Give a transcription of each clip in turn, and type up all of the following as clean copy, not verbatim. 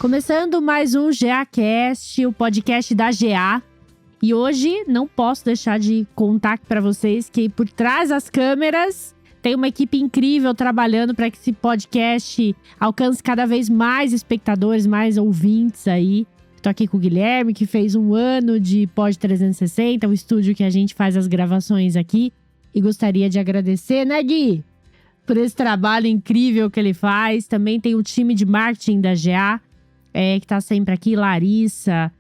Começando mais um GAcast, o podcast da GA. E hoje não posso deixar de contar aqui para vocês que por trás das câmeras tem uma equipe incrível trabalhando para que esse podcast alcance cada vez mais espectadores, mais ouvintes aí. Estou aqui com o Guilherme, que fez 1 ano de Pod 360, o estúdio que a gente faz as gravações aqui. E gostaria de agradecer, né, Gui? Por esse trabalho incrível que ele faz. Também tem o time de marketing da GA, que tá sempre aqui, Larissa.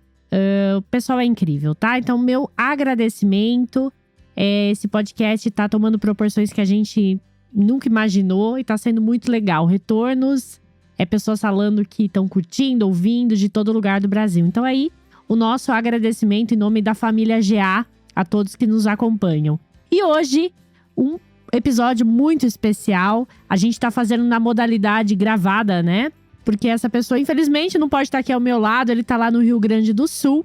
O pessoal é incrível, tá? Então, meu agradecimento. Esse podcast tá tomando proporções que a gente nunca imaginou e tá sendo muito legal. Retornos, pessoas falando que estão curtindo, ouvindo de todo lugar do Brasil. Então, aí, o nosso agradecimento em nome da família GA a todos que nos acompanham. E hoje, um episódio muito especial. A gente tá fazendo na modalidade gravada, né? Porque essa pessoa, infelizmente, não pode estar aqui ao meu lado. Ele tá lá no Rio Grande do Sul.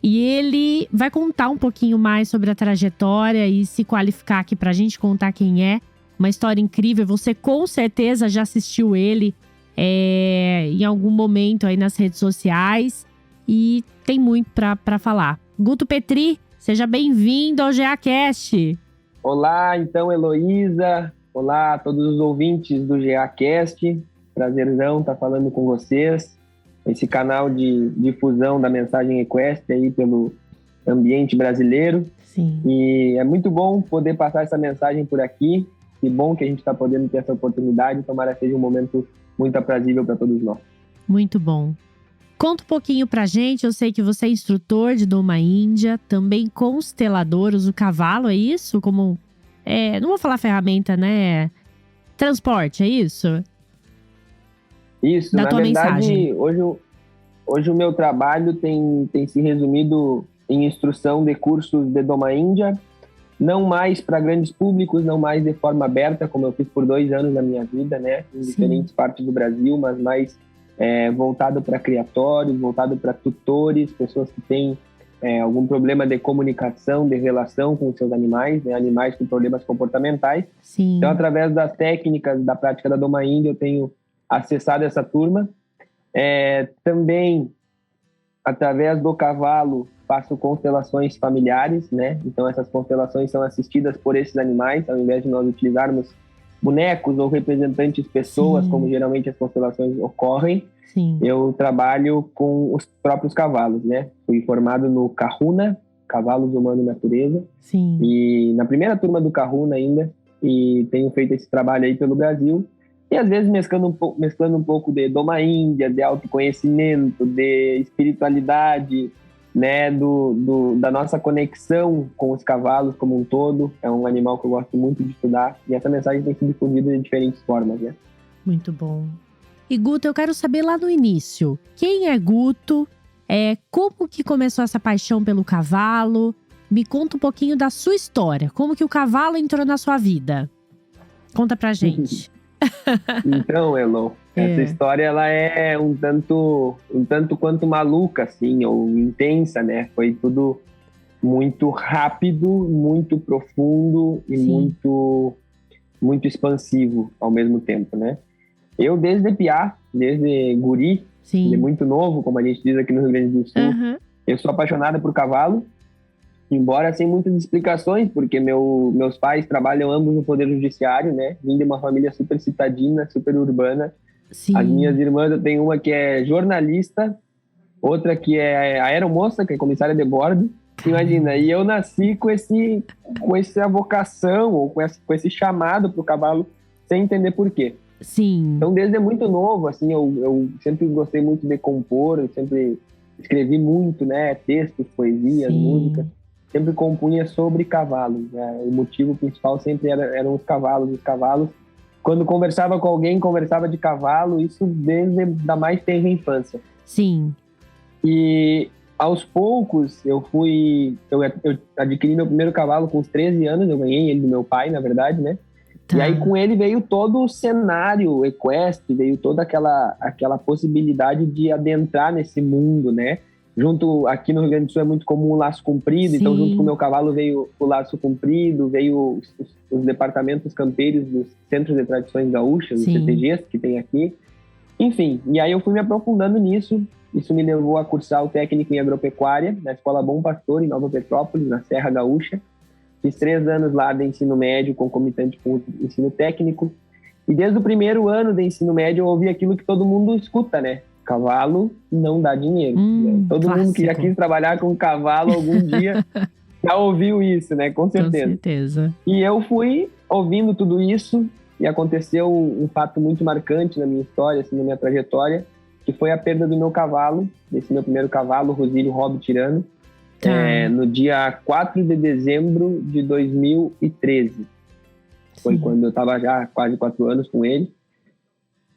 E ele vai contar um pouquinho mais sobre a trajetória e se qualificar aqui pra gente, contar quem é. Uma história incrível. Você com certeza já assistiu ele em algum momento aí nas redes sociais. E tem muito pra falar. Guto Petri, seja bem-vindo ao GAcast. Olá, então, Heloísa. Olá a todos os ouvintes do GAcast. Prazerzão estar falando com vocês. Esse canal de difusão da mensagem equestre aí pelo ambiente brasileiro. Sim. E é muito bom poder passar essa mensagem por aqui. Que bom que a gente está podendo ter essa oportunidade. Tomara que seja um momento muito aprazível para todos nós. Muito bom. Conta um pouquinho pra gente. Eu sei que você é instrutor de Doma Índia, também constelador, usa o cavalo, é isso? Como, não vou falar ferramenta, né? Transporte, é isso? Isso, da na tua verdade, mensagem. hoje o meu trabalho tem se resumido em instrução de cursos de Doma Índia, não mais para grandes públicos, não mais de forma aberta, como eu fiz por 2 anos da minha vida, né? Em diferentes partes do Brasil, mas mais voltado para criatórios, voltado para tutores, pessoas que têm algum problema de comunicação, de relação com os seus animais, né? Animais com problemas comportamentais. Sim. Então, através das técnicas da prática da Doma Índia, eu tenho acessado essa turma. Também, através do cavalo, faço constelações familiares, né? Então, essas constelações são assistidas por esses animais, ao invés de nós utilizarmos bonecos ou representantes pessoas, Sim. como geralmente as constelações ocorrem. Sim. Eu trabalho com os próprios cavalos, né? Fui formado no Kahuna, Cavalos Humano e Natureza. Sim. E na primeira turma do Kahuna ainda, e tenho feito esse trabalho aí pelo Brasil. E às vezes mesclando um pouco de Doma Índia, de autoconhecimento, de espiritualidade, né, da nossa conexão com os cavalos como um todo. É um animal que eu gosto muito de estudar. E essa mensagem tem sido difundida de diferentes formas, né? Muito bom. E Guto, eu quero saber lá no início, quem é Guto? Como que começou essa paixão pelo cavalo? Me conta um pouquinho da sua história. Como que o cavalo entrou na sua vida? Conta pra gente. Então, Elo, essa história ela é um tanto quanto maluca, assim, ou intensa, né? Foi tudo muito rápido, muito profundo e muito expansivo ao mesmo tempo, né? Eu, desde piá, desde guri, de muito novo, como a gente diz aqui no Rio Grande do Sul, eu sou apaixonada por cavalo, embora sem muitas explicações, porque meus pais trabalham ambos no Poder Judiciário, né? Vim de uma família super citadina, super urbana. Sim. As minhas irmãs, eu tenho uma que é jornalista, outra que é aeromoça, que é comissária de bordo. Imagina, e eu nasci com essa vocação, ou com esse chamado pro cavalo, sem entender por quê. Sim. Então, desde muito novo, assim, eu sempre gostei muito de compor, eu sempre escrevi muito, né? Textos, poesias, músicas. Sempre compunha sobre cavalos, né? O motivo principal sempre eram os cavalos. Os cavalos, quando conversava com alguém, conversava de cavalo, isso desde a mais tenra infância. Sim. E aos poucos eu adquiri meu primeiro cavalo com os 13 anos, eu ganhei ele do meu pai, na verdade, né? Tá. E aí com ele veio todo o cenário equestre, veio toda aquela possibilidade de adentrar nesse mundo, né? Junto, aqui no Rio Grande do Sul é muito comum o laço comprido, então junto com o meu cavalo veio o laço comprido, veio os departamentos campeiros dos Centros de Tradições Gaúchas, os CTGs que tem aqui. Enfim, e aí eu fui me aprofundando nisso. Isso me levou a cursar o técnico em agropecuária na Escola Bom Pastor, em Nova Petrópolis, na Serra Gaúcha. Fiz 3 anos lá de ensino médio, concomitante com o ensino técnico. E desde o primeiro ano de ensino médio eu ouvi aquilo que todo mundo escuta, né? Cavalo não dá dinheiro. Todo clássico. Mundo que já quis trabalhar com cavalo algum dia já ouviu isso, né? Com certeza. Com certeza. E eu fui ouvindo tudo isso e aconteceu um fato muito marcante na minha história, assim, na minha trajetória, que foi a perda do meu cavalo, desse meu primeiro cavalo, o Rosílio Hobby Tirano, no dia 4 de dezembro de 2013. Foi quando eu estava já quase 4 anos com ele.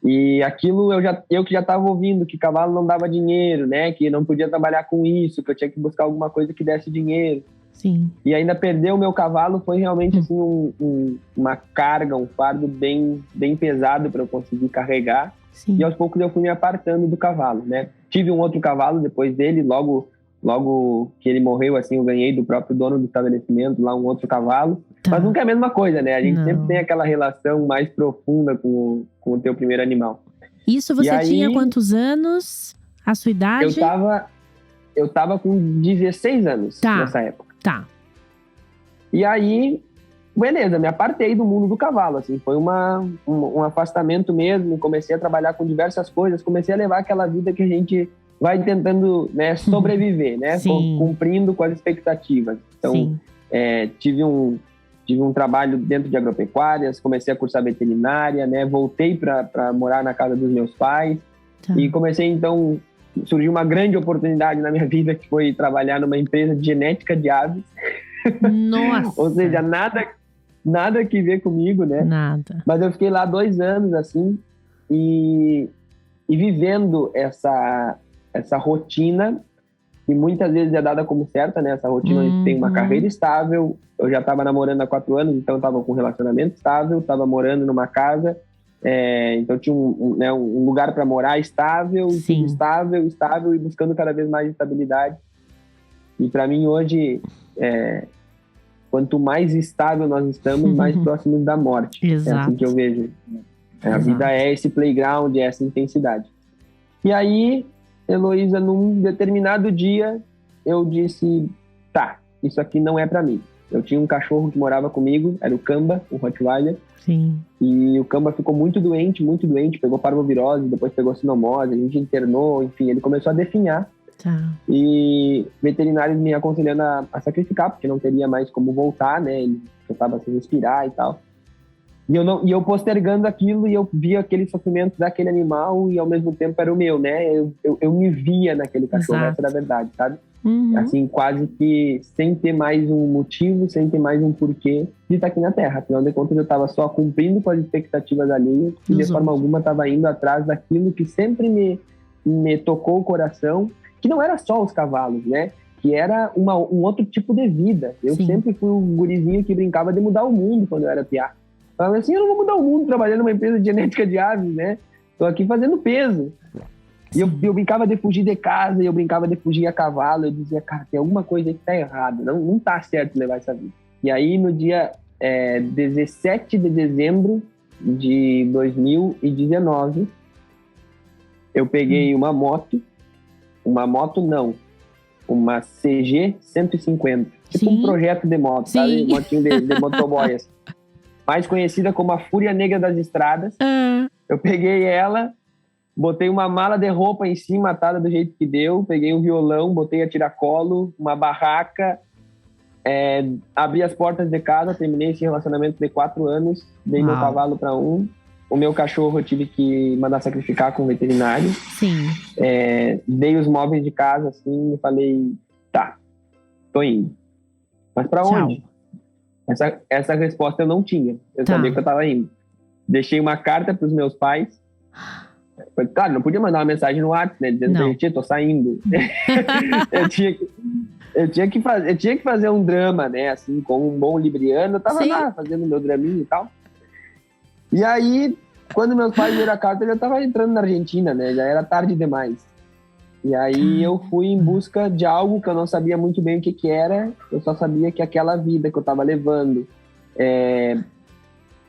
E aquilo eu que já estava ouvindo que cavalo não dava dinheiro, né? Que não podia trabalhar com isso, que eu tinha que buscar alguma coisa que desse dinheiro. Sim. E ainda perder o meu cavalo foi realmente assim, uma carga, um fardo bem pesado para eu conseguir carregar. Sim. E aos poucos eu fui me apartando do cavalo, né? Tive um outro cavalo depois dele, logo que ele morreu, assim, eu ganhei do próprio dono do estabelecimento lá um outro cavalo. Tá. Mas nunca é a mesma coisa, né? A gente sempre tem aquela relação mais profunda com o teu primeiro animal. Isso você tinha quantos anos? A sua idade? Eu tava com 16 anos nessa época. Tá. E aí, beleza, me apartei do mundo do cavalo, assim. Foi um afastamento mesmo. Comecei a trabalhar com diversas coisas. Comecei a levar aquela vida que a gente vai tentando, né, sobreviver, né? Cumprindo com as expectativas. Então, tive um trabalho dentro de agropecuárias, comecei a cursar veterinária, né? Voltei para morar na casa dos meus pais. Tá. E comecei, então, surgiu uma grande oportunidade na minha vida, que foi trabalhar numa empresa de genética de aves. Nossa! Ou seja, nada que ver comigo, né? Nada. Mas eu fiquei lá 2 anos, assim, e vivendo essa rotina, que muitas vezes é dada como certa, né? Essa rotina onde tem uma carreira estável. Eu já estava namorando há 4 anos, então estava com um relacionamento estável, estava morando numa casa, então tinha um lugar para morar estável, estável e buscando cada vez mais estabilidade. E para mim hoje, quanto mais estável nós estamos, mais próximos da morte. Exato. É assim que eu vejo. A vida é esse playground, é essa intensidade. E aí, Heloísa, num determinado dia, eu disse, tá, isso aqui não é para mim. Eu tinha um cachorro que morava comigo, era o Camba, um Rottweiler. Sim. E o Camba ficou muito doente, pegou parvovirose, depois pegou sinomose, a gente internou, enfim, ele começou a definhar. Tá. E veterinários me aconselhando a sacrificar, porque não teria mais como voltar, né? Ele já estava sem respirar e tal. E eu postergando aquilo, e eu via aquele sofrimento daquele animal, e ao mesmo tempo era o meu, né? Eu me via naquele cachorro. Exato. Essa era a verdade, sabe? Assim, quase que sem ter mais um motivo, sem ter mais um porquê de estar aqui na Terra. Afinal de contas, eu estava só cumprindo com as expectativas alheias, e de forma alguma estava indo atrás daquilo que sempre me tocou o coração, que não era só os cavalos, né? Que era um outro tipo de vida. Eu sempre fui um gurizinho que brincava de mudar o mundo quando eu era piá. Falava assim, eu não vou mudar o mundo trabalhando numa empresa de genética de aves, né? Tô aqui fazendo peso. E eu brincava de fugir de casa, eu brincava de fugir a cavalo. Eu dizia, cara, tem alguma coisa aí que tá errada. Não tá certo levar essa vida. E aí, no dia 17 de dezembro de 2019, eu peguei uma CG 150. Tipo um projeto de moto, sabe? Motinho de motoboy, assim. Mais conhecida como a Fúria Negra das Estradas. Eu peguei ela, botei uma mala de roupa em cima, atada do jeito que deu, peguei um violão, botei a tiracolo, uma barraca, abri as portas de casa, terminei esse relacionamento de 4 anos, dei meu cavalo para um. O meu cachorro eu tive que mandar sacrificar com o veterinário. Sim. Dei os móveis de casa, assim, e falei, tá, tô indo. Mas para onde? Essa resposta eu não tinha. Eu sabia que eu estava indo. Deixei uma carta para os meus pais. Claro, não podia mandar uma mensagem no WhatsApp, né? Dizendo que eu tô saindo. eu tinha que fazer um drama, né? Assim, como um bom libriano. Eu tava lá fazendo meu draminha e tal. E aí, quando meus pais viram a carta, eu já tava entrando na Argentina, né? Já era tarde demais. E aí eu fui em busca de algo que eu não sabia muito bem o que era. Eu só sabia que aquela vida que eu estava levando,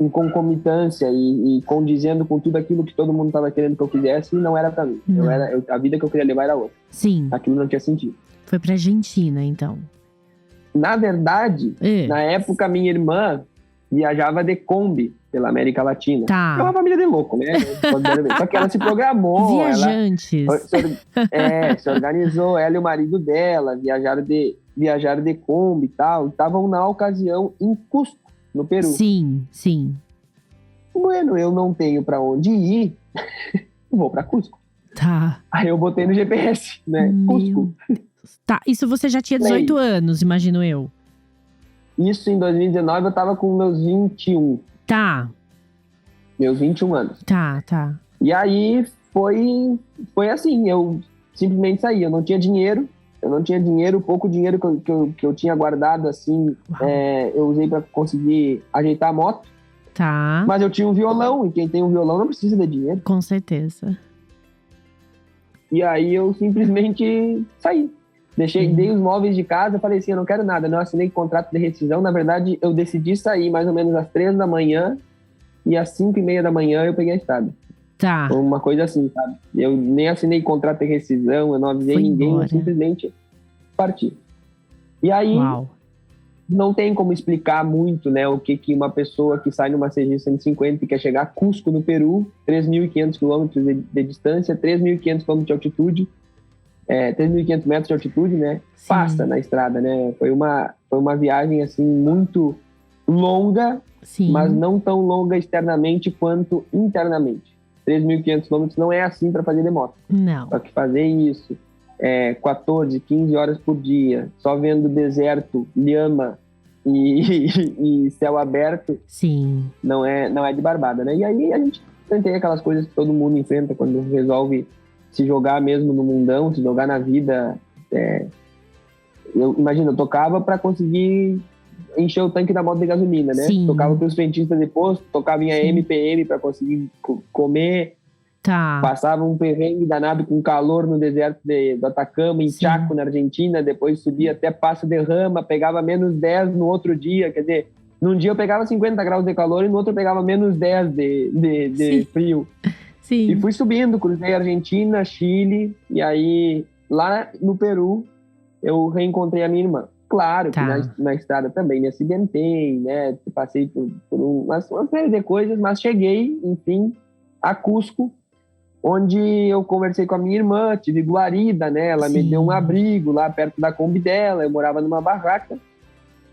em concomitância e condizendo com tudo aquilo que todo mundo estava querendo que eu fizesse, não era para mim. A vida que eu queria levar era outra. Sim. Aquilo não tinha sentido. Foi pra Argentina, então. Na verdade, na época, minha irmã viajava de Kombi pela América Latina. Tá. É uma família de louco, né? Só que ela se programou. Viajantes. Se organizou, ela e o marido dela, viajaram de Kombi e tal. Estavam, na ocasião, em Cusco, no Peru. Sim, sim. Bueno, eu não tenho pra onde ir, vou pra Cusco. Tá. Aí eu botei no GPS, né? Cusco. Tá, isso você já tinha 18 anos, imagino eu. Isso em 2019, eu tava com meus 21. Tá. Meus 21 anos. Tá. E aí foi assim, eu simplesmente saí. Eu não tinha dinheiro, o pouco dinheiro que eu tinha guardado, assim, eu usei pra conseguir ajeitar a moto. Tá. Mas eu tinha um violão, e quem tem um violão não precisa de dinheiro. Com certeza. E aí eu simplesmente saí. Dei os móveis de casa, falei assim, eu não quero nada, não assinei contrato de rescisão. Na verdade, eu decidi sair mais ou menos às 3 da manhã, e às 5:30 da manhã eu peguei a estrada. Tá. Foi uma coisa assim, sabe? Eu nem assinei contrato de rescisão, eu não avisei ninguém, eu simplesmente parti. E aí, não tem como explicar muito, né, o que uma pessoa que sai numa CG 150 e quer chegar a Cusco, no Peru, 3.500 quilômetros de distância, 3.500 quilômetros de altitude, 3.500 metros de altitude, né? Sim. Passa na estrada, né? Foi uma viagem, assim, muito longa, sim, mas não tão longa externamente quanto internamente. 3.500 quilômetros não é assim para fazer de moto. Não. Só que fazer isso 14, 15 horas por dia, só vendo deserto, lhama e céu aberto, sim, não é de barbada, né? E aí a gente tem aquelas coisas que todo mundo enfrenta quando resolve se jogar mesmo no mundão, se jogar na vida. Eu tocava para conseguir encher o tanque da moto de gasolina, né? Sim. Tocava para os frentistas de posto, tocava em AMPM para conseguir comer. Tá. Passava um perrengue danado com calor no deserto do Atacama, em Chaco, na Argentina. Depois subia até Passo de Rama, pegava menos 10 no outro dia. Quer dizer, num dia eu pegava 50 graus de calor e no outro eu pegava menos 10 de frio. Sim. E fui subindo, cruzei Argentina, Chile, e aí lá no Peru eu reencontrei a minha irmã. Claro que na estrada também me acidentei, né? Passei por uma série de coisas, mas cheguei, enfim, a Cusco, onde eu conversei com a minha irmã, tive guarida, né? Ela me deu um abrigo lá perto da Kombi dela, eu morava numa barraca,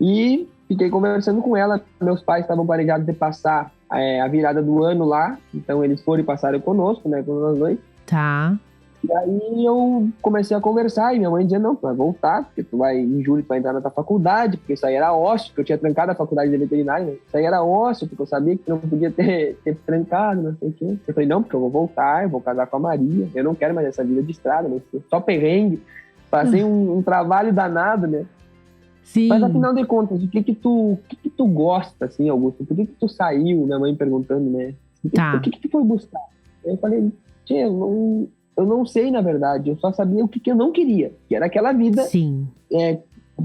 e fiquei conversando com ela. Meus pais estavam planejados de passar a virada do ano lá, então eles foram e passaram conosco, né, com nós dois. Tá. E aí eu comecei a conversar, e minha mãe dizia, não, tu vai voltar, porque em julho tu vai entrar na tua faculdade, porque isso aí era ócio, porque eu tinha trancado a faculdade de veterinária, né? Isso aí era ócio, porque eu sabia que não podia ter trancado, não sei o quê. Eu falei, não, porque eu vou voltar, eu vou casar com a Maria, eu não quero mais essa vida de estrada, né? Só perrengue, passei um trabalho danado, né? Sim. Mas afinal de contas, o que tu gosta, assim, Augusto? Por que tu saiu? Minha mãe perguntando, né? Tá. O que tu foi buscar? Eu falei, tia, eu não sei, na verdade. Eu só sabia o que eu não queria, que era aquela vida. Sim.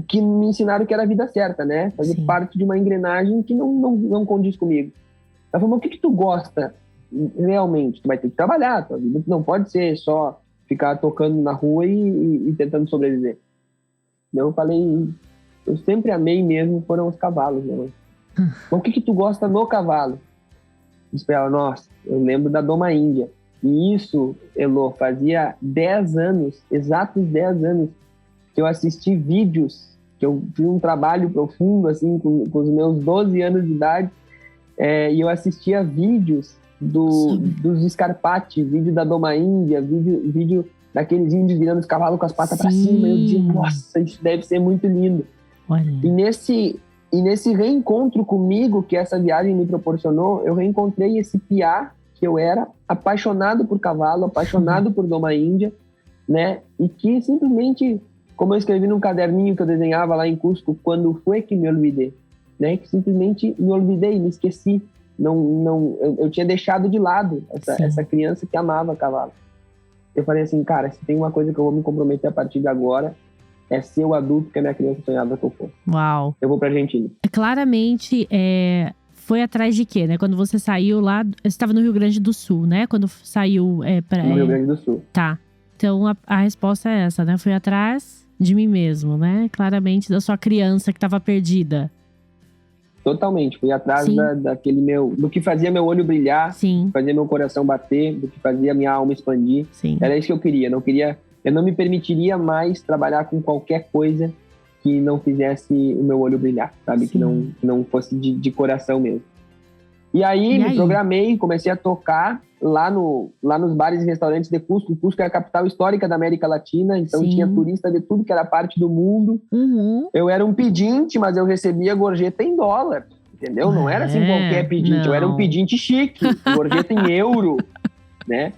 Que me ensinaram que era a vida certa, né? Fazer parte de uma engrenagem que não condiz comigo. Ela falou, mas o que tu gosta realmente? Tu vai ter que trabalhar, tua vida não pode ser só ficar tocando na rua e tentando sobreviver. Eu falei, eu sempre amei mesmo, foram os cavalos, né? Mas o que tu gosta no cavalo? Disse pra ela, nossa, eu lembro da Doma Índia. E isso, Elô, fazia 10 anos, exatos 10 anos, que eu assisti vídeos, que eu fiz um trabalho profundo, assim, com os meus 12 anos de idade, e eu assistia vídeos dos Scarpati, vídeo da Doma Índia, vídeo daqueles índios virando os cavalos com as patas para cima. Eu dizia, nossa, isso deve ser muito lindo. Olha. E nesse reencontro comigo que essa viagem me proporcionou, eu reencontrei esse piá que eu era, apaixonado por cavalo, apaixonado por Doma Índia, né? E que simplesmente, como eu escrevi num caderninho que eu desenhava lá em Cusco, quando foi que me olvidei, né? Que simplesmente me olvidei, me esqueci. Eu tinha deixado de lado essa criança que amava cavalo. Eu falei assim, cara, se tem uma coisa que eu vou me comprometer a partir de agora, é ser o adulto que a minha criança sonhava que eu fosse. Uau. Eu vou pra Argentina. Claramente, foi atrás de quê, né? Quando você saiu lá, você estava no Rio Grande do Sul, né? Quando saiu No Rio Grande do Sul. Tá. Então, a resposta é essa, né? Fui atrás de mim mesmo, né? Claramente, da sua criança que estava perdida. Totalmente. Fui atrás do que fazia meu olho brilhar, Sim. do que fazia meu coração bater, do que fazia minha alma expandir. Sim. Era isso que eu queria. Eu não me permitiria mais trabalhar com qualquer coisa que não fizesse o meu olho brilhar, sabe? Sim. Que não fosse de coração mesmo. E aí, me programei, comecei a tocar lá nos bares e restaurantes de Cusco. Cusco é a capital histórica da América Latina, então Sim. tinha turista de tudo que era parte do mundo. Uhum. Eu era um pedinte, mas eu recebia gorjeta em dólar, entendeu? Não era assim qualquer pedinte, eu era um pedinte chique, gorjeta em euro, né?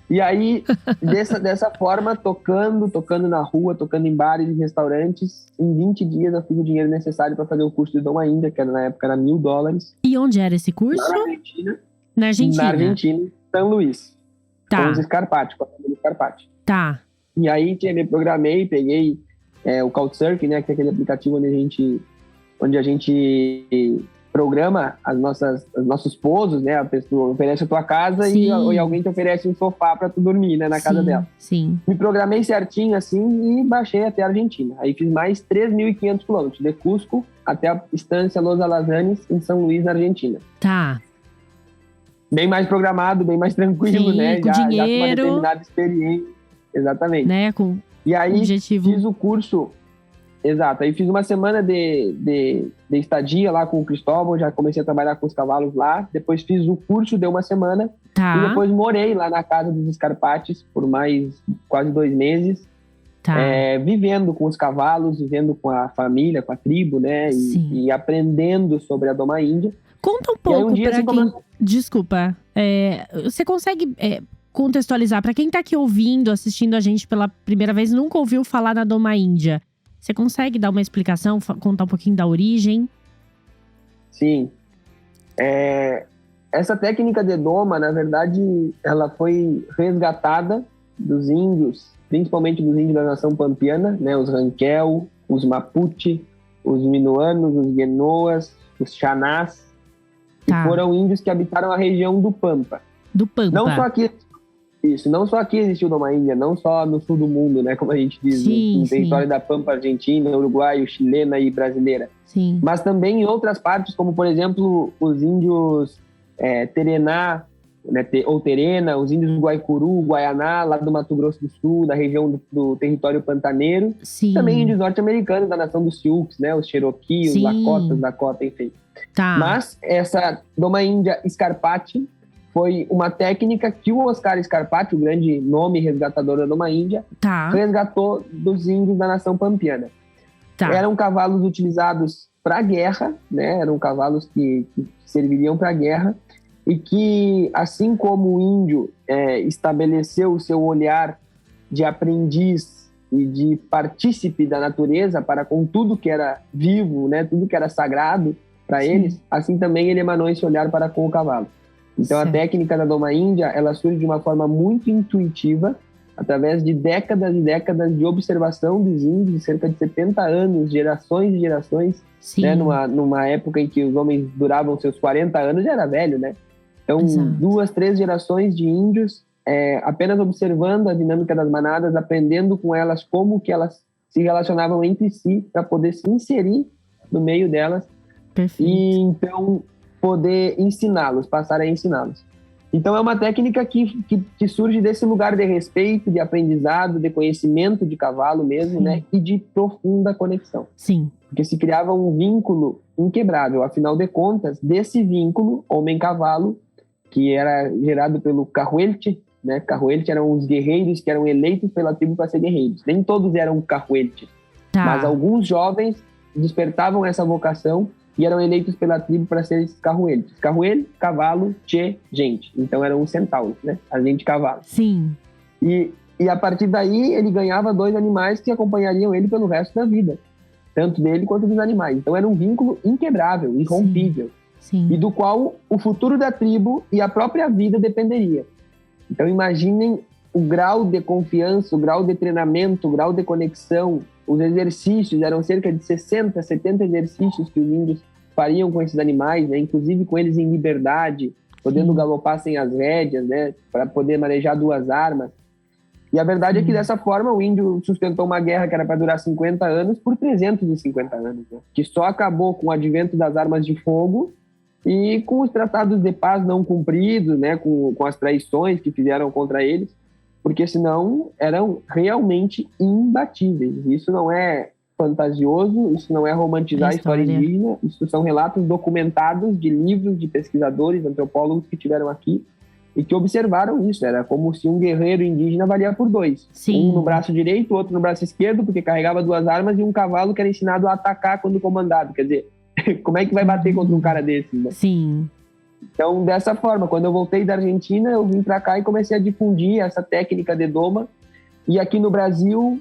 E aí, dessa forma, tocando na rua, tocando em bares e restaurantes, em 20 dias eu fiz o dinheiro necessário para fazer o curso de Doma Índia, que na época era $1.000. E onde era esse curso? Na Argentina. Na Argentina. Na Argentina, São Luís. Tá. Com os Scarpati, com a família Scarpati. Tá. E aí, me programei, peguei o Couchsurfing, né, que é aquele aplicativo onde a gente programa os nossos pousos, né? A pessoa oferece a tua casa e alguém te oferece um sofá para tu dormir, né? Na casa dela. Sim. Me programei certinho assim e baixei até a Argentina. Aí fiz mais 3.500 quilômetros de Cusco até a estância Los Alazanes em São Luís, na Argentina. Tá. Bem mais programado, bem mais tranquilo, né? Com dinheiro. Já com uma determinada experiência. Exatamente. Né? Com e aí objetivo. Fiz o curso. Exato, aí fiz uma semana de estadia lá com o Cristóvão, já comecei a trabalhar com os cavalos lá, depois fiz o curso, deu uma semana, Tá. e depois morei lá na casa dos Scarpatis por mais quase 2 meses, Tá. vivendo com os cavalos, vivendo com a família, com a tribo, né, e aprendendo sobre a Doma Índia. Conta um pouco pra quem... Desculpa, você consegue contextualizar, pra quem tá aqui ouvindo, assistindo a gente pela primeira vez, nunca ouviu falar na Doma Índia? Você consegue dar uma explicação, contar um pouquinho da origem? Sim. Essa técnica de doma, na verdade, ela foi resgatada dos índios, principalmente dos índios da nação pampiana, né? Os Ranquel, os Mapuche, os Minuanos, os Guenoas, os Xanás, que foram índios que habitaram a região do Pampa. Do Pampa. Não só aqui existiu Doma Índia, não só no sul do mundo, né, como a gente diz, no território da Pampa argentina, uruguaio, chilena e brasileira. Sim. Mas também em outras partes, como por exemplo os índios Terená, né, ou Terena, os índios Guaicuru, Guaianá, lá do Mato Grosso do Sul, da região do território pantaneiro. Sim. Também índios norte-americanos da nação dos Sioux, né, os Cherokee, os Lakotas, Dakota, enfim. Tá. Mas essa Doma Índia Scarpati foi uma técnica que o Oscar Scarpati, o grande nome resgatador da Doma Índia, resgatou dos índios da nação pampiana. Tá. Eram cavalos utilizados para guerra, né? Eram cavalos que serviriam para guerra e que, assim como o índio estabeleceu o seu olhar de aprendiz e de partícipe da natureza para com tudo que era vivo, né? Tudo que era sagrado para eles, assim também ele emanou esse olhar para com o cavalo. Então, a técnica da Doma Índia, ela surge de uma forma muito intuitiva, através de décadas e décadas de observação dos índios, de cerca de 70 anos, gerações e gerações, né? Numa época em que os homens duravam seus 40 anos, já era velho, né? Então, 2, 3 gerações de índios, apenas observando a dinâmica das manadas, aprendendo com elas como que elas se relacionavam entre si, para poder se inserir no meio delas. Perfeito. E, então, poder ensiná-los, passar a ensiná-los. Então é uma técnica que surge desse lugar de respeito, de aprendizado, de conhecimento de cavalo mesmo, né? E de profunda conexão. Sim. Porque se criava um vínculo inquebrável. Afinal de contas, desse vínculo, homem-cavalo, que era gerado pelo Cahuelche, né? Cahuelche eram os guerreiros que eram eleitos pela tribo para ser guerreiros. Nem todos eram Cahuelche, mas alguns jovens despertavam essa vocação e eram eleitos pela tribo para ser carruelhos. Carruelho, cavalo, tchê, gente. Então eram os centauros, né? A gente cavalo. Sim. E a partir daí ele ganhava 2 animais que acompanhariam ele pelo resto da vida. Tanto dele quanto dos animais. Então era um vínculo inquebrável, irrompível. Sim. E do qual o futuro da tribo e a própria vida dependeria. Então imaginem o grau de confiança, o grau de treinamento, o grau de conexão. Os exercícios eram cerca de 60, 70 exercícios que os índios fariam com esses animais, né? Inclusive com eles em liberdade, podendo galopar sem as rédeas, né? Para poder manejar 2 armas. E a verdade é que dessa forma o índio sustentou uma guerra que era para durar 50 anos por 350 anos, né? Que só acabou com o advento das armas de fogo e com os tratados de paz não cumpridos, né? Com as traições que fizeram contra eles, porque senão eram realmente imbatíveis. Isso não é fantasioso, isso não é romantizar a história indígena, isso são relatos documentados de livros de pesquisadores, antropólogos que tiveram aqui e que observaram isso. Era como se um guerreiro indígena valia por 2. Sim. Um no braço direito, outro no braço esquerdo, porque carregava 2 armas, e um cavalo que era ensinado a atacar quando comandado. Quer dizer, como é que vai bater contra um cara desse, né? Sim. Então, dessa forma, quando eu voltei da Argentina, eu vim para cá e comecei a difundir essa técnica de doma. E aqui no Brasil,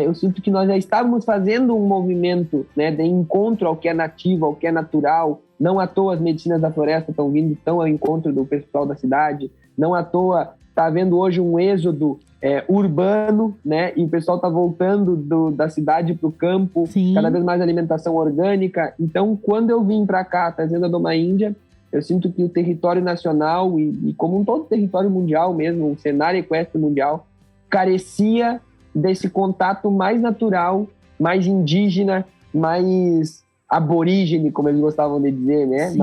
eu sinto que nós já estávamos fazendo um movimento, né, de encontro ao que é nativo, ao que é natural. Não à toa as medicinas da floresta estão vindo tão ao encontro do pessoal da cidade. Não à toa está havendo hoje um êxodo urbano, né? E o pessoal está voltando da cidade para o campo. Sim. Cada vez mais alimentação orgânica. Então, quando eu vim para cá trazendo a Doma Índia, eu sinto que o território nacional e como um todo o território mundial mesmo, o cenário equestre mundial, carecia desse contato mais natural, mais indígena, mais aborígene, como eles gostavam de dizer, né?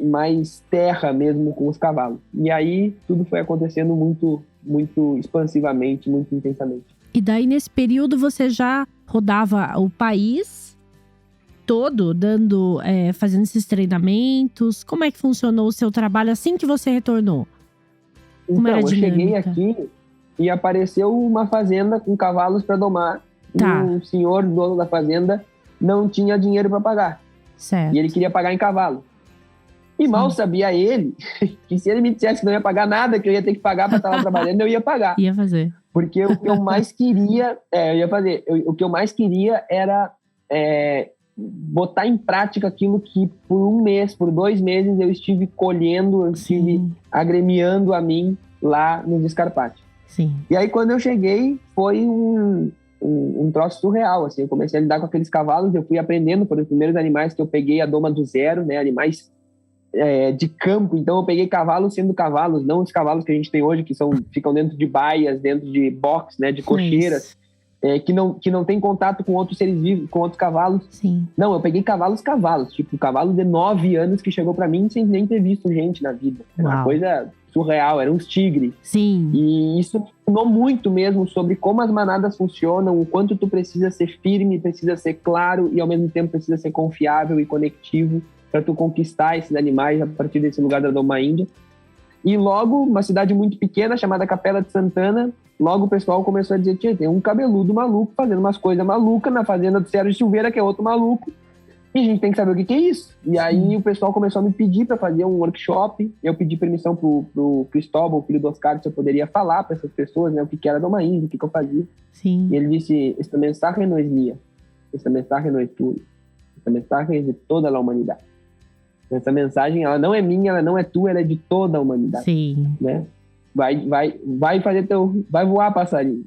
Mais terra mesmo com os cavalos. E aí tudo foi acontecendo muito, muito expansivamente, muito intensamente. E daí nesse período você já rodava o país todo, fazendo esses treinamentos? Como é que funcionou o seu trabalho assim que você retornou? Como era a dinâmica? Eu cheguei aqui e apareceu uma fazenda com cavalos para domar. Tá. E o senhor, dono da fazenda, não tinha dinheiro para pagar. Certo. E ele queria pagar em cavalo. E mal sabia ele que se ele me dissesse que não ia pagar nada, que eu ia ter que pagar para estar lá trabalhando, eu ia pagar. Ia fazer. Porque o que eu mais queria... eu ia fazer. O que eu mais queria era botar em prática aquilo que por 1 mês, por 2 meses, eu estive colhendo, eu estive agremiando a mim lá nos Scarpati. Sim. E aí, quando eu cheguei, foi um troço surreal, assim. Eu comecei a lidar com aqueles cavalos, eu fui aprendendo, foram os primeiros animais que eu peguei a doma do zero, né? Animais de campo. Então, eu peguei cavalos sendo cavalos, não os cavalos que a gente tem hoje, que ficam dentro de baias, dentro de box, né? De cocheiras. Que não tem contato com outros seres vivos, com outros cavalos. Sim. Não, eu peguei cavalos, tipo, cavalo de 9 anos que chegou pra mim sem nem ter visto gente na vida. Era uma coisa surreal, eram uns tigres. Sim. E isso me ensinou muito mesmo sobre como as manadas funcionam, o quanto tu precisa ser firme, precisa ser claro e ao mesmo tempo precisa ser confiável e conectivo para tu conquistar esses animais a partir desse lugar da Doma Índia. E logo, uma cidade muito pequena chamada Capela de Santana, logo o pessoal começou a dizer que tem um cabeludo maluco fazendo umas coisas malucas na fazenda do Sérgio Silveira, que é outro maluco, e a gente tem que saber o que é isso. E aí o pessoal começou a me pedir para fazer um workshop. Eu pedi permissão pro Cristóbal, filho do Oscar, se eu poderia falar para essas pessoas, né, o que era a Doma Índia, o que eu fazia. Sim. E ele disse: esta mensagem não é minha, esta mensagem não é tua, esta mensagem é de toda a humanidade. Essa mensagem, ela não é minha, ela não é tua, ela é de toda a humanidade. Sim. Né? Vai voar, passarinho.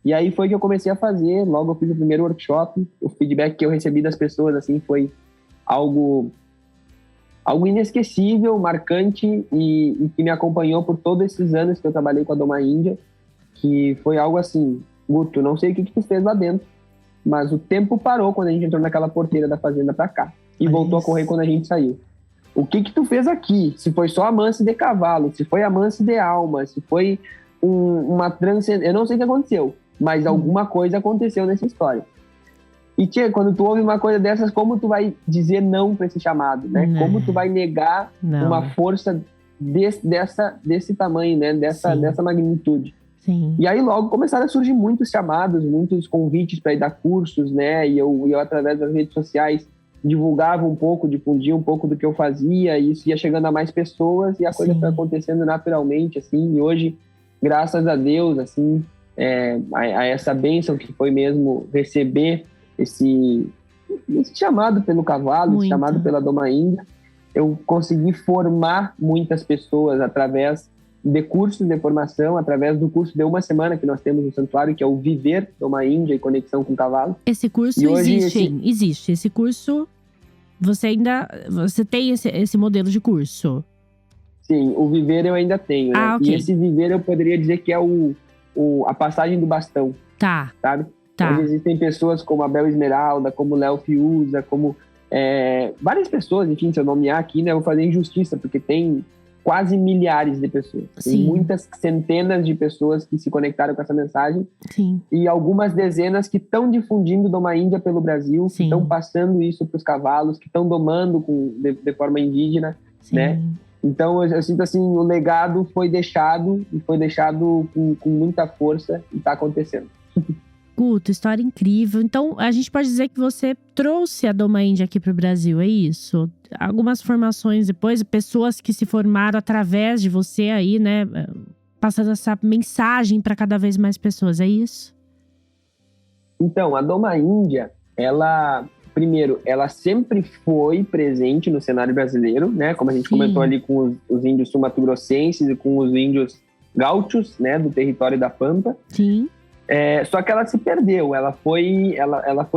E aí foi que eu comecei a fazer. Logo eu fiz o primeiro workshop. O feedback que eu recebi das pessoas assim foi algo inesquecível, marcante e que me acompanhou por todos esses anos que eu trabalhei com a Doma Índia, que foi algo assim: Guto, não sei o que tu fez lá dentro, mas o tempo parou quando a gente entrou naquela porteira da fazenda pra cá e voltou a correr quando a gente saiu. O que tu fez aqui? Se foi só amance de cavalo, se foi amance de alma, se foi uma transcendência, eu não sei o que aconteceu, mas alguma coisa aconteceu nessa história. E tia, quando tu ouve uma coisa dessas, como tu vai dizer não para esse chamado, né? Não. Como tu vai negar uma força desse tamanho, né? Dessa magnitude. Sim. E aí logo começaram a surgir muitos chamados, muitos convites para ir dar cursos, né? E eu através das redes sociais divulgava um pouco, difundia um pouco do que eu fazia, e isso ia chegando a mais pessoas e a coisa foi acontecendo naturalmente, assim. E hoje, graças a Deus, assim, a essa bênção que foi mesmo receber esse chamado pelo cavalo, esse chamado pela Doma Índia, eu consegui formar muitas pessoas através de cursos de formação, através do curso de 1 semana que nós temos no santuário, que é o Viver Doma Índia e Conexão com o Cavalo. Esse curso existe. Esse curso Você tem esse modelo de curso? Sim, o viver eu ainda tenho, né? Ok. E esse viver eu poderia dizer que é a passagem do bastão, Tá. sabe? Tá. Onde existem pessoas como a Bel Esmeralda, como o Léo Fiuza, como várias pessoas, enfim, se eu nomear aqui, né, eu vou fazer injustiça, porque tem quase milhares de pessoas. Tem Sim. muitas centenas de pessoas que se conectaram com essa mensagem. Sim. E algumas dezenas que estão difundindo Doma Índia pelo Brasil, Sim. que estão passando isso para os cavalos, que estão domando de forma indígena, Sim. né? Então, eu sinto assim, o legado foi deixado, e foi deixado com muita força, e está acontecendo. Guto, história incrível. Então, a gente pode dizer que você trouxe a Doma Índia aqui para o Brasil, é isso? Algumas formações depois, pessoas que se formaram através de você aí, né? Passando essa mensagem para cada vez mais pessoas, é isso? Então, a Doma Índia, primeiro, ela sempre foi presente no cenário brasileiro, né? Como a gente comentou ali com os índios sumatogrossenses e com os índios gaúchos, né? Do território da Pampa. Sim. Só que ela se perdeu, ela foi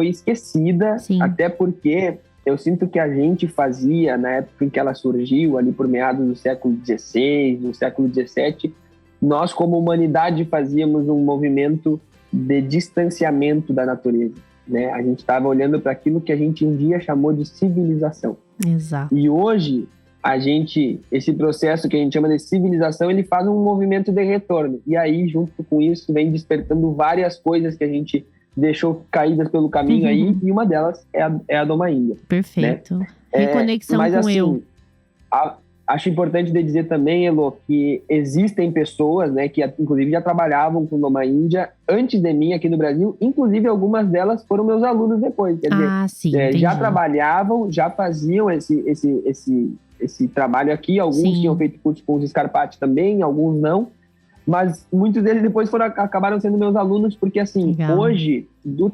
esquecida. Sim. Até porque eu sinto que a gente fazia, na época em que ela surgiu, ali por meados do século XVI, do século XVII, nós como humanidade fazíamos um movimento de distanciamento da natureza, né? A gente estava olhando para aquilo que a gente um dia chamou de civilização. Exato. E hoje, esse processo que a gente chama de civilização, ele faz um movimento de retorno. E aí, junto com isso, vem despertando várias coisas que a gente deixou caídas pelo caminho aí, e uma delas é a Doma Índia. Perfeito. Né? Reconexão mas, com assim, eu. Acho importante de dizer também, Elo, que existem pessoas, né, que inclusive já trabalhavam com Doma Índia antes de mim aqui no Brasil. Inclusive, algumas delas foram meus alunos depois. Quer dizer, sim, já trabalhavam, já faziam esse trabalho aqui. Alguns tinham feito curso com os Scarpati também, alguns não. Mas muitos deles depois acabaram sendo meus alunos, porque assim, legal. Hoje, do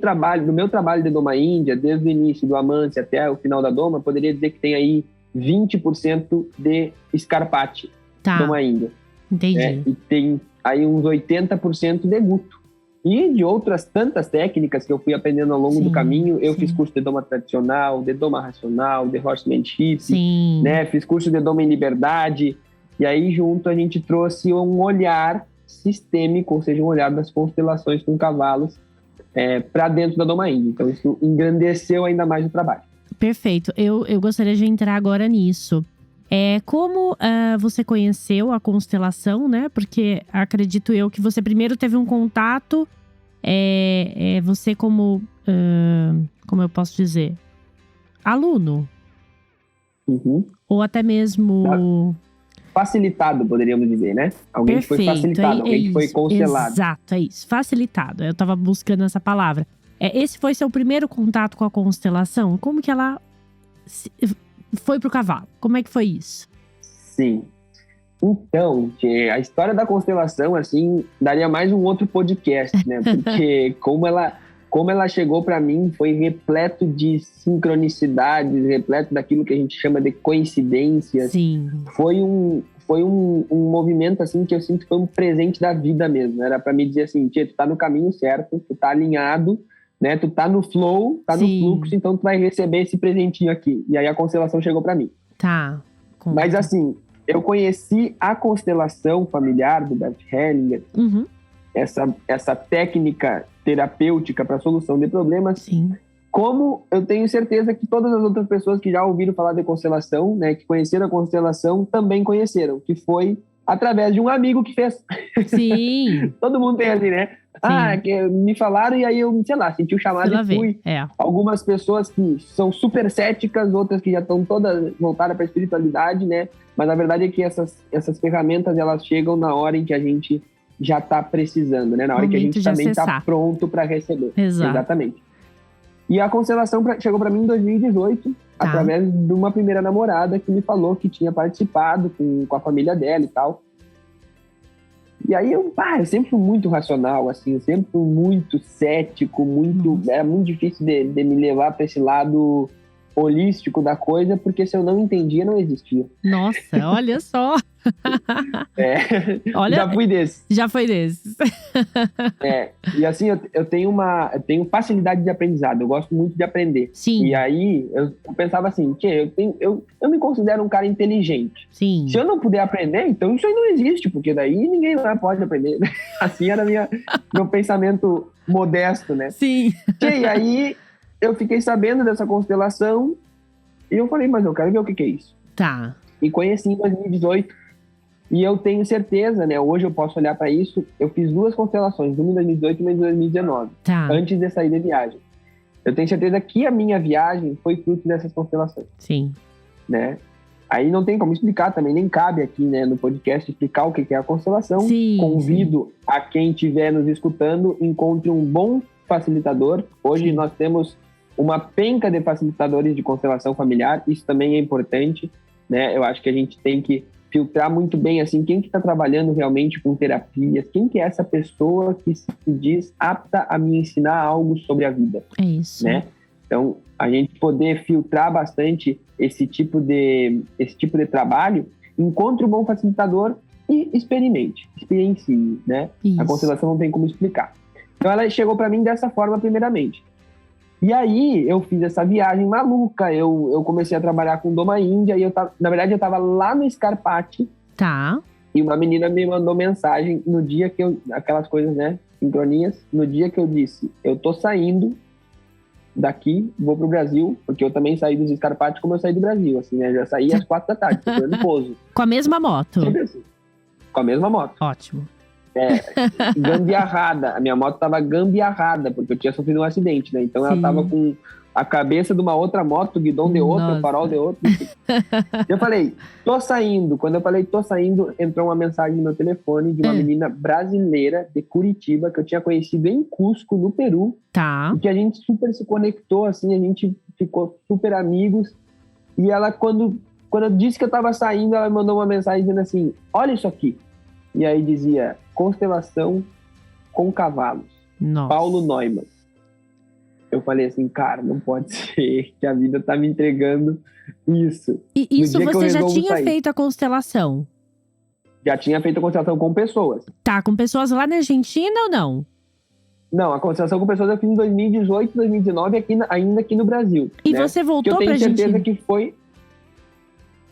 meu trabalho de Doma Índia, desde o início do Amance até o final da Doma, poderia dizer que tem aí 20% de Scarpati, Doma Índia. Entendi. E tem aí uns 80% de Guto. E de outras tantas técnicas que eu fui aprendendo ao longo do caminho. Eu fiz curso de Doma tradicional, de Doma racional, de horsemanship, né? Fiz curso de Doma em liberdade. E aí, junto, a gente trouxe um olhar sistêmico, ou seja, um olhar das constelações com cavalos para dentro da Doma Índia. Então, isso engrandeceu ainda mais o trabalho. Perfeito. Eu gostaria de entrar agora nisso. Como você conheceu a constelação, né? Porque acredito eu que você primeiro teve um contato, você como eu posso dizer? Aluno. Uhum. Ou até mesmo... Facilitado, poderíamos dizer, né? Alguém que foi facilitado, alguém que foi constelado. Exato, é isso. Facilitado. Eu tava buscando essa palavra. Esse foi seu primeiro contato com a constelação? Como que ela foi pro cavalo? Como é que foi isso? Sim. Então, a história da constelação, assim, daria mais um outro podcast, né? Porque como ela chegou para mim, foi repleto de sincronicidades, repleto daquilo que a gente chama de coincidências. Sim. Foi um movimento, assim, que eu sinto que foi um presente da vida mesmo. Era para me dizer assim, tia, tu tá no caminho certo, tu tá alinhado, né? Tu tá no flow, tá no fluxo, então tu vai receber esse presentinho aqui. E aí a constelação chegou para mim. Tá. Mas assim, eu conheci a constelação familiar do Bert Hellinger, essa técnica terapêutica para solução de problemas. Sim. Como eu tenho certeza que todas as outras pessoas que já ouviram falar de constelação, né, que conheceram a constelação, também conheceram, que foi através de um amigo que fez. Sim. Todo mundo tem assim, né? Que me falaram e aí eu, sei lá, senti o chamado e fui. Algumas pessoas que são super céticas, outras que já estão todas voltadas para a espiritualidade, né? Mas a verdade é que essas ferramentas, elas chegam na hora em que a gente já está precisando, né? Na hora que a gente também está pronto para receber. Exatamente. E a constelação chegou para mim em 2018, através de uma primeira namorada que me falou que tinha participado com a família dela e tal. E aí eu sempre fui muito racional, assim, eu sempre fui muito cético, era muito difícil de me levar para esse lado holístico da coisa, porque se eu não entendia, não existia. Nossa, olha só. Olha, já fui desses. Já foi desses. E assim, eu tenho facilidade de aprendizado, eu gosto muito de aprender. Sim. E aí, eu pensava assim, eu me considero um cara inteligente. Sim. Se eu não puder aprender, então isso aí não existe, porque daí ninguém lá pode aprender. Assim era meu pensamento modesto, né? Sim. E aí, eu fiquei sabendo dessa constelação e eu falei, mas eu quero ver o que é isso. Tá. E conheci em 2018. E eu tenho certeza, né? Hoje eu posso olhar para isso. Eu fiz 2 constelações, uma em 2018 e uma em 2019. Tá. Antes de sair da viagem. Eu tenho certeza que a minha viagem foi fruto dessas constelações. Sim. Né? Aí não tem como explicar também, nem cabe aqui, né, no podcast explicar o que é a constelação. Sim, Convido a quem estiver nos escutando, encontre um bom facilitador. Hoje nós temos uma penca de facilitadores de constelação familiar, isso também é importante, né? Eu acho que a gente tem que filtrar muito bem, assim, quem que está trabalhando realmente com terapias, quem que é essa pessoa que se diz apta a me ensinar algo sobre a vida. É isso. Né? Então, a gente poder filtrar bastante esse tipo de trabalho, encontre um bom facilitador e experiencie, né? Isso. A constelação não tem como explicar. Então, ela chegou para mim dessa forma, primeiramente. E aí, eu fiz essa viagem maluca. Eu comecei a trabalhar com Doma Índia. E na verdade, eu estava lá no Scarpati. Tá. E uma menina me mandou mensagem no dia que aquelas coisas, né? Sincronias. No dia que eu disse, eu tô saindo daqui, vou pro Brasil. Porque eu também saí dos Scarpati como eu saí do Brasil. Assim, né? Eu já saí às 4 da tarde, procurando pouso. Com a mesma moto? Sempre assim. Com a mesma moto. Ótimo. Gambiarrada. A minha moto tava gambiarrada, porque eu tinha sofrido um acidente, né? Então Sim. ela tava com a cabeça de uma outra moto, o guidão de outra, o farol de outra. Eu falei, tô saindo. Quando eu falei, tô saindo, entrou uma mensagem no meu telefone de uma menina brasileira de Curitiba, que eu tinha conhecido em Cusco, no Peru. Tá. E que a gente super se conectou, assim, a gente ficou super amigos. E ela, quando eu disse que eu tava saindo, ela me mandou uma mensagem dizendo assim, olha isso aqui. E aí dizia, constelação com cavalos. Nossa. Paulo Neumann. Eu falei assim, cara, não pode ser que a vida tá me entregando isso. E isso você já tinha sair. feito a constelação? Já tinha feito a constelação com pessoas. Tá, com pessoas lá na Argentina ou não? Não, a constelação com pessoas eu fiz em 2018, 2019, ainda aqui no Brasil. E né? você voltou pra Argentina? Eu tenho certeza que foi...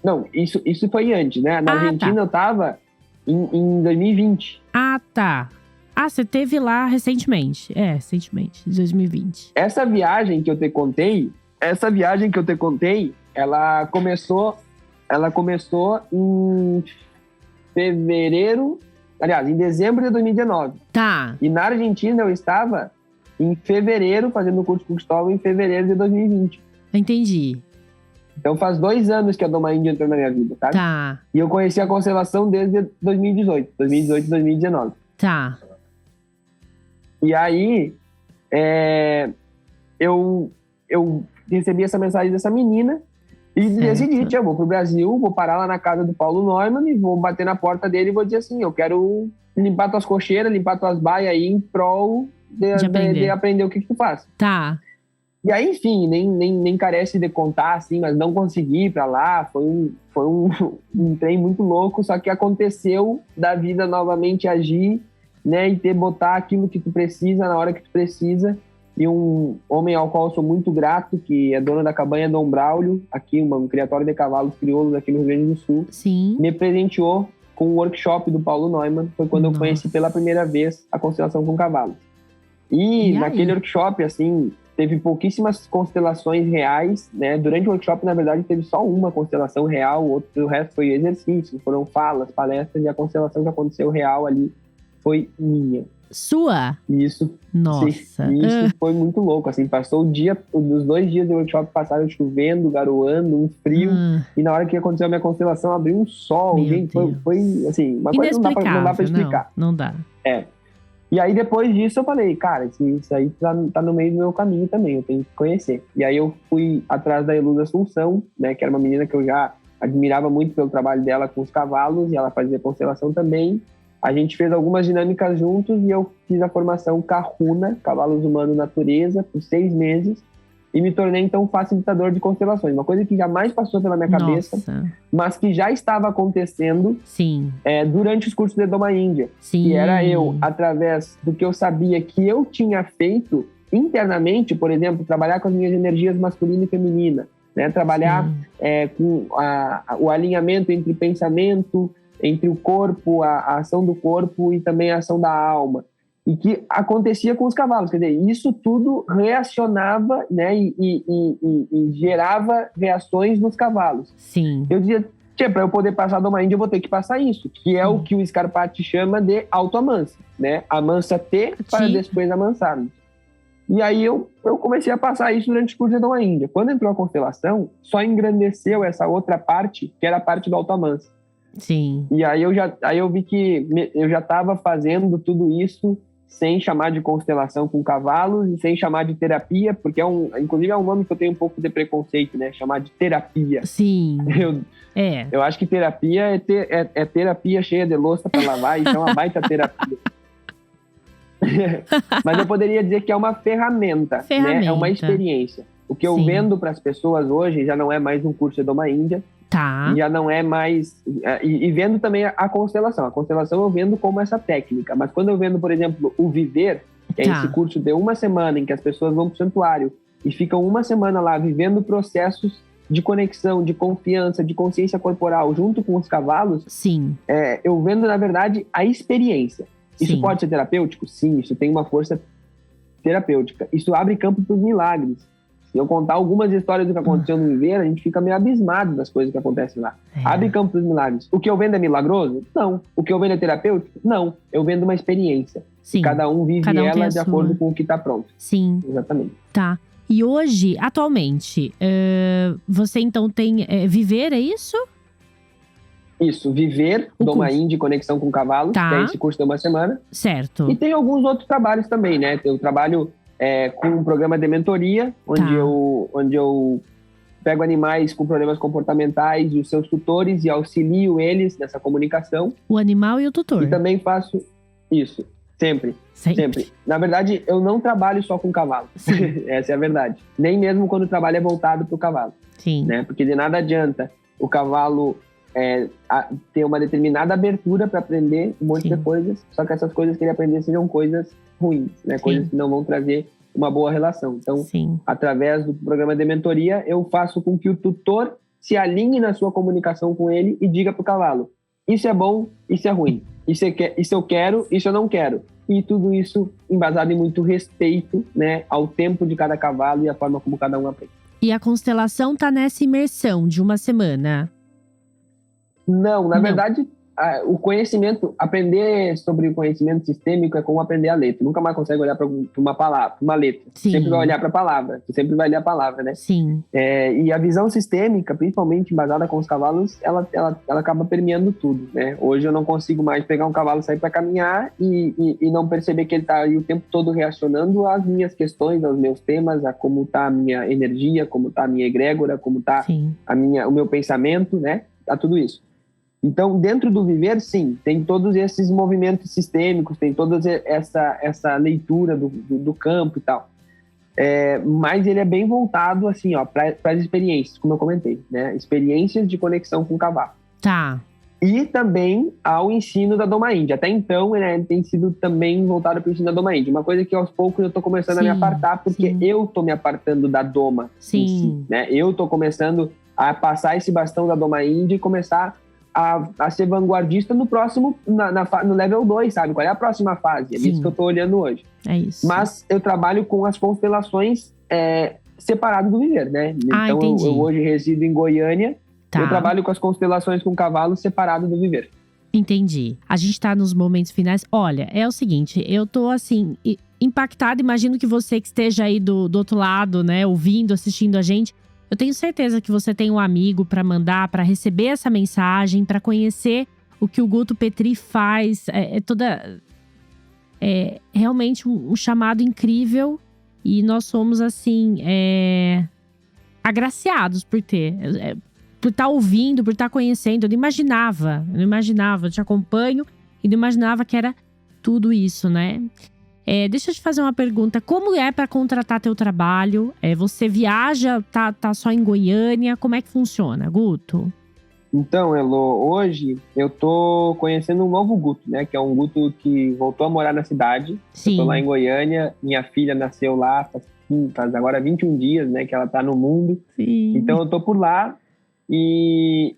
Não, isso foi antes, né? Na Argentina tá. Eu tava em 2020. Ah, tá. Ah, você teve lá recentemente. Recentemente, 2020. Essa viagem que eu te contei, ela começou em fevereiro, aliás, em dezembro de 2019. Tá. E na Argentina eu estava em fevereiro, fazendo o curso com Cristóvão, em fevereiro de 2020. Entendi. Então faz 2 anos que a Doma Índia entrou na minha vida, tá? Tá. E eu conheci a constelação desde 2018 e 2019. Tá. E aí, eu recebi essa mensagem dessa menina e decidi, eu vou pro Brasil, vou parar lá na casa do Paulo Neumann e vou bater na porta dele e vou dizer assim, eu quero limpar tuas cocheiras, limpar tuas baias aí em prol de aprender o que tu faz. Tá. E aí, enfim, nem carece de contar, assim, mas não consegui ir pra lá, foi um trem muito louco, só que aconteceu da vida novamente agir, né, e botar aquilo que tu precisa na hora que tu precisa. E um homem ao qual eu sou muito grato, que é dono da cabanha Dom Braulio, aqui, um criatório de cavalos crioulos aqui no Rio Grande do Sul, Sim. me presenteou com um workshop do Paulo Neumann. Foi quando eu conheci pela primeira vez a constelação com cavalos. E naquele workshop, assim, teve pouquíssimas constelações reais, né? Durante o workshop, na verdade, teve só uma constelação real, o resto foi exercício, foram falas, palestras, e a constelação que aconteceu real ali foi minha. Sua? Isso. Nossa. Sim, isso foi muito louco, assim, passou os 2 dias do workshop passaram chovendo, garoando, um frio, e na hora que aconteceu a minha constelação, abriu um sol, gente, foi assim, uma coisa que não dá pra explicar. Não dá. E aí, depois disso, eu falei, cara, isso aí tá no meio do meu caminho também, eu tenho que conhecer. E aí, eu fui atrás da Eluz Assunção, né, que era uma menina que eu já admirava muito pelo trabalho dela com os cavalos, e ela fazia constelação também. A gente fez algumas dinâmicas juntos e eu fiz a formação Kahuna, Cavalos Humanos Natureza, por 6 meses. e me tornei, então, facilitador de constelações. Uma coisa que jamais passou pela minha cabeça, mas que já estava acontecendo durante os cursos de Doma Índia. Que era eu, através do que eu sabia que eu tinha feito internamente, por exemplo, trabalhar com as minhas energias masculina e feminina, né? Trabalhar com o alinhamento entre pensamento, entre o corpo, a ação do corpo e também a ação da alma. E que acontecia com os cavalos. Quer dizer, isso tudo reacionava, né, e gerava reações nos cavalos. Eu dizia, para eu poder passar a Doma Índia, eu vou ter que passar isso, que é o que o Scarpati chama de autoamansa, né? Amansa-te para depois amansar. E aí eu comecei a passar isso durante o curso de Doma Índia. Quando entrou a constelação, só engrandeceu essa outra parte, que era a parte do autoamansa. E aí eu vi que eu já estava fazendo tudo isso sem chamar de constelação com cavalos e sem chamar de terapia, porque inclusive é um nome que eu tenho um pouco de preconceito, né? Chamar de terapia. Eu acho que terapia é terapia cheia de louça para lavar, então é uma baita terapia. Mas eu poderia dizer que é uma ferramenta. Né? É uma experiência. O que eu vendo para as pessoas hoje já não é mais um curso de Doma Índia, já não é mais... E vendo também a constelação. A constelação eu vendo como essa técnica. Mas quando eu vendo, por exemplo, o Viver, que é esse curso de uma semana em que as pessoas vão para o santuário e ficam uma semana lá vivendo processos de conexão, de confiança, de consciência corporal junto com os cavalos, eu vendo, na verdade, a experiência. Isso pode ser terapêutico? Sim, isso tem uma força terapêutica. Isso abre campo para os milagres. Se eu contar algumas histórias do que aconteceu no Viver, a gente fica meio abismado das coisas que acontecem lá. Abre campo para os milagres. O que eu vendo é milagroso? Não. O que eu vendo é terapêutico? Não. Eu vendo uma experiência. Cada um vive ela de acordo com o que está pronto. Exatamente. E hoje, atualmente, você então tem Viver, é isso? Isso, Viver, Doma Índia, Conexão com Cavalos, que é esse curso de uma semana. E tem alguns outros trabalhos também, né? Eu trabalho com um programa de mentoria, onde eu pego animais com problemas comportamentais e os seus tutores e auxilio eles nessa comunicação. O animal e o tutor. E também faço isso, sempre. Na verdade, eu não trabalho só com cavalo. Essa é a verdade. Nem mesmo quando o trabalho é voltado para o cavalo. Né? Porque de nada adianta o cavalo ter uma determinada abertura para aprender um monte de coisas, só que essas coisas que ele aprender sejam coisas ruins, né? Coisas que não vão trazer uma boa relação. Então, através do programa de mentoria, eu faço com que o tutor se alinhe na sua comunicação com ele e diga para o cavalo, isso é bom, isso é ruim, isso eu quero, isso eu não quero. E tudo isso embasado em muito respeito, né, ao tempo de cada cavalo e a forma como cada um aprende. E a constelação está nessa imersão de uma semana? Não, na verdade, o conhecimento, aprender sobre o conhecimento sistêmico é como aprender a ler. Tu nunca mais consegue olhar para uma palavra, uma letra. Tu sempre vai olhar para a palavra, tu sempre vai ler a palavra, né? E a visão sistêmica, principalmente embasada com os cavalos, ela acaba permeando tudo, né? Hoje eu não consigo mais pegar um cavalo, sair para caminhar e não perceber que ele está aí o tempo todo reacionando às minhas questões, aos meus temas, a como está a minha energia, como está a minha egrégora, como está o meu pensamento, né? A tudo isso. Então, dentro do Viver, sim, tem todos esses movimentos sistêmicos, tem toda essa leitura do campo e tal. Mas ele é bem voltado, assim, para as experiências, como eu comentei, né? Experiências de conexão com o cavalo. E também ao ensino da Doma Índia. Até então, ele tem sido também voltado para o ensino da Doma Índia. Uma coisa que aos poucos eu estou começando a me apartar, porque eu estou me apartando da Doma. Né? Eu estou começando a passar esse bastão da Doma Índia e começar a ser vanguardista no próximo, no level 2, sabe? Qual é a próxima fase? É isso que eu tô olhando hoje. Mas eu trabalho com as constelações separado do Viver, né? Então eu hoje resido em Goiânia, eu trabalho com as constelações com cavalos separado do Viver. Entendi. A gente tá nos momentos finais. Olha, é o seguinte, eu tô assim, impactada. Imagino que você que esteja aí do outro lado, né? Ouvindo, assistindo a gente. Eu tenho certeza que você tem um amigo para mandar, para receber essa mensagem, para conhecer o que o Guto Petry faz. É realmente um chamado incrível e nós somos, assim, agraciados por ter. Por estar ouvindo, por estar conhecendo. Eu não imaginava, eu te acompanho e não imaginava que era tudo isso, né? Deixa eu te fazer uma pergunta. Como é para contratar teu trabalho? Você viaja, tá só em Goiânia? Como é que funciona, Guto? Então, Elo, hoje eu tô conhecendo um novo Guto, né? Que é um Guto que voltou a morar na cidade. Sim. Eu tô lá em Goiânia, minha filha nasceu lá faz agora 21 dias, né? Que ela tá no mundo. Sim. Então eu tô por lá e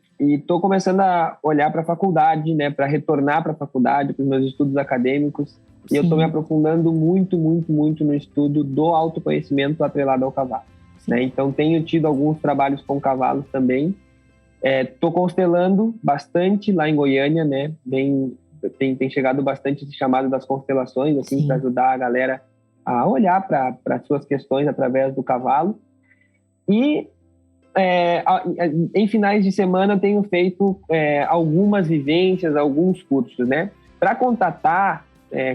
tô começando a olhar para a faculdade, né? Para retornar para a faculdade, para os meus estudos acadêmicos. E eu tô me aprofundando muito, muito, muito no estudo do autoconhecimento atrelado ao cavalo. Né? Então tenho tido alguns trabalhos com cavalos também. Tô constelando bastante lá em Goiânia, né? Tem chegado bastante esse chamado das constelações, assim, para ajudar a galera a olhar para suas questões através do cavalo. E em finais de semana eu tenho feito algumas vivências, alguns cursos, né? Para contatar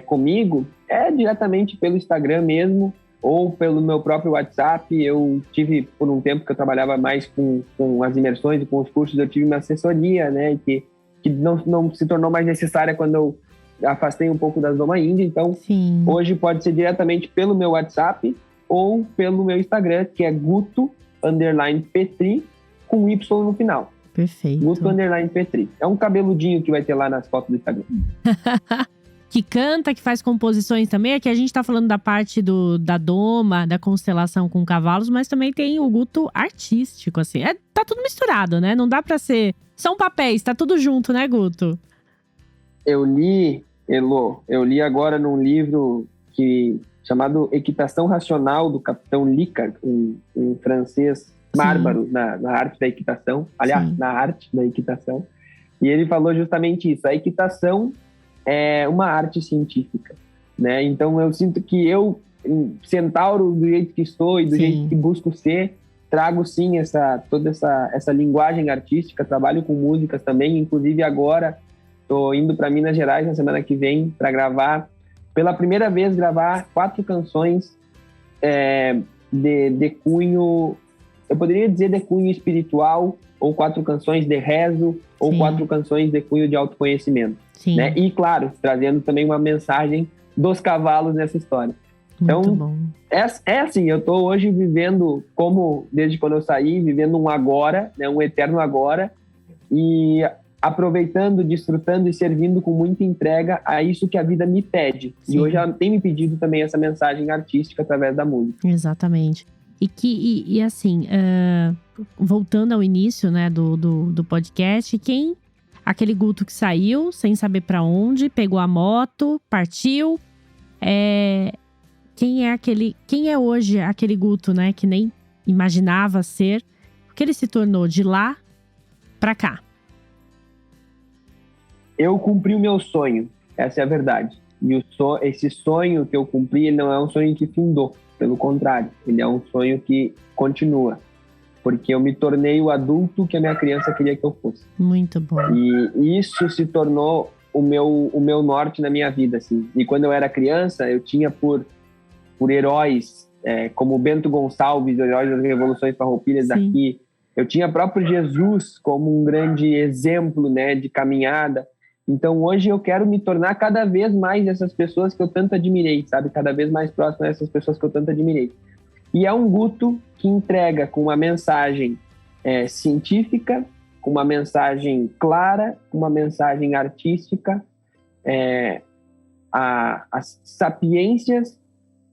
comigo diretamente pelo Instagram mesmo, ou pelo meu próprio WhatsApp. Eu tive, por um tempo que eu trabalhava mais com as imersões e com os cursos, eu tive uma assessoria, né, que não se tornou mais necessária quando eu afastei um pouco das Doma Índia. Então, Sim. Hoje pode ser diretamente pelo meu WhatsApp ou pelo meu Instagram, que é Guto_Petri, com Y no final. Perfeito. Guto_Petri. É um cabeludinho que vai ter lá nas fotos do Instagram. Que canta, que faz composições também. Aqui a gente tá falando da parte da doma, da constelação com cavalos, mas também tem o Guto artístico, assim. Tá tudo misturado, né? Não dá pra ser… São papéis, tá tudo junto, né, Guto? Eu li agora num livro chamado Equitação Racional, do Capitão Licard, um francês bárbaro na arte da equitação. Aliás, na arte da equitação. E ele falou justamente isso. A equitação é uma arte científica, né? Então eu sinto que eu, centauro do jeito que estou e do jeito que busco ser, trago sim toda essa linguagem artística, trabalho com músicas também, inclusive agora estou indo para Minas Gerais na semana que vem para pela primeira vez gravar 4 canções de cunho, eu poderia dizer de cunho espiritual, ou 4 canções de rezo, ou 4 canções de cunho de autoconhecimento. Né? E, claro, trazendo também uma mensagem dos cavalos nessa história. Muito então, bom. Assim, eu estou hoje vivendo, desde quando eu saí, vivendo um agora, né? Um eterno agora, e aproveitando, desfrutando e servindo com muita entrega a isso que a vida me pede. Sim. E hoje ela tem me pedido também essa mensagem artística através da música. Exatamente. E assim, voltando ao início, né, do podcast, aquele Guto que saiu sem saber pra onde, pegou a moto, partiu. Quem é hoje aquele Guto, né, que nem imaginava ser? O que ele se tornou de lá pra cá? Eu cumpri o meu sonho, essa é a verdade. E esse sonho que eu cumpri, ele não é um sonho que findou, pelo contrário, ele é um sonho que continua. Porque eu me tornei o adulto que a minha criança queria que eu fosse. Muito bom. E isso se tornou o meu norte na minha vida, assim. E quando eu era criança, eu tinha por heróis, como Bento Gonçalves, heróis das Revoluções Farroupilhas daqui. Eu tinha próprio Jesus como um grande exemplo, né, de caminhada. Então hoje eu quero me tornar cada vez mais essas pessoas que eu tanto admirei, sabe? Cada vez mais próximo dessas pessoas que eu tanto admirei. E é um Guto que entrega com uma mensagem científica, com uma mensagem clara, com uma mensagem artística, as sapiências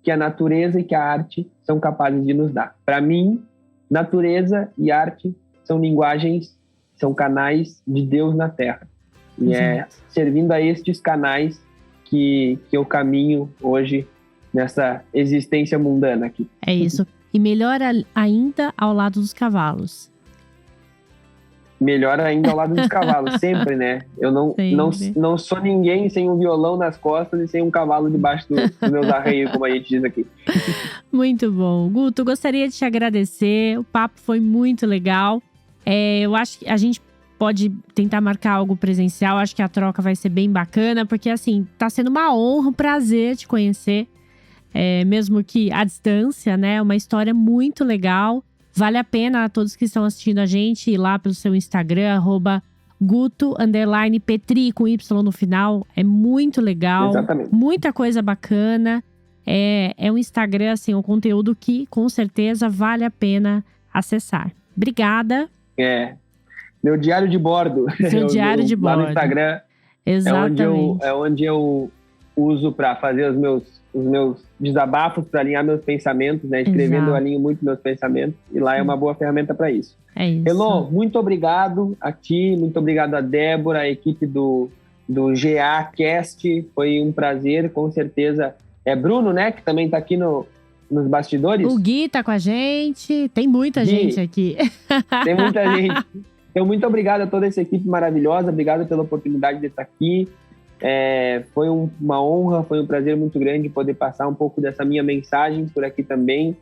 que a natureza e que a arte são capazes de nos dar. Para mim, natureza e arte são linguagens, são canais de Deus na Terra. E é servindo a estes canais que eu caminho hoje nessa existência mundana aqui. É isso. E melhor ainda ao lado dos cavalos. Melhor ainda ao lado dos cavalos, sempre, né? Eu não sou ninguém sem um violão nas costas e sem um cavalo debaixo dos meus arreios, como a gente diz aqui. Muito bom. Guto, gostaria de te agradecer. O papo foi muito legal. Eu acho que a gente pode tentar marcar algo presencial. Acho que a troca vai ser bem bacana, porque assim, tá sendo uma honra, um prazer te conhecer. Mesmo que à distância, né? Uma história muito legal. Vale a pena a todos que estão assistindo a gente ir lá pelo seu Instagram, Guto_Petri com Y no final. É muito legal. Exatamente. Muita coisa bacana. É um Instagram, assim, um conteúdo que com certeza vale a pena acessar. Obrigada. Meu diário de bordo. Seu diário de bordo. Lá no Instagram. Exatamente. É onde eu uso para fazer os meus desabafos, para alinhar meus pensamentos, né? Escrevendo eu alinho muito meus pensamentos. E lá é uma boa ferramenta para isso. É isso. Elô, muito obrigado a ti, muito obrigado a Débora, a equipe do GA Cast. Foi um prazer, com certeza. É Bruno, né? Que também está aqui nos bastidores. O Gui tá com a gente. Tem muita gente aqui. Tem muita gente. Então, muito obrigado a toda essa equipe maravilhosa. Obrigado pela oportunidade de estar aqui. Foi uma honra, foi um prazer muito grande poder passar um pouco dessa minha mensagem por aqui também.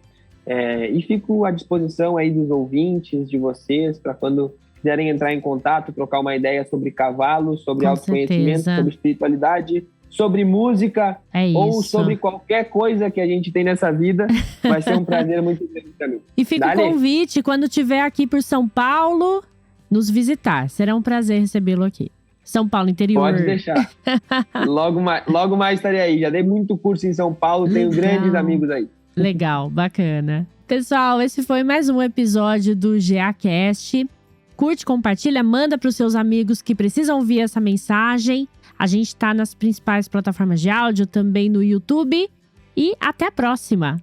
E fico à disposição aí dos ouvintes, de vocês, para quando quiserem entrar em contato, trocar uma ideia sobre cavalos, sobre autoconhecimento, sobre espiritualidade, sobre música ou sobre qualquer coisa que a gente tem nessa vida. Vai ser um prazer muito grande para mim. E fica o convite, quando estiver aqui por São Paulo, nos visitar. Será um prazer recebê-lo aqui. São Paulo, interior. Pode deixar. Logo mais estarei aí. Já dei muito curso em São Paulo, tenho grandes amigos aí. Legal, bacana. Pessoal, esse foi mais um episódio do GeaCast. Curte, compartilha, manda para os seus amigos que precisam ouvir essa mensagem. A gente está nas principais plataformas de áudio, também no YouTube. E até a próxima!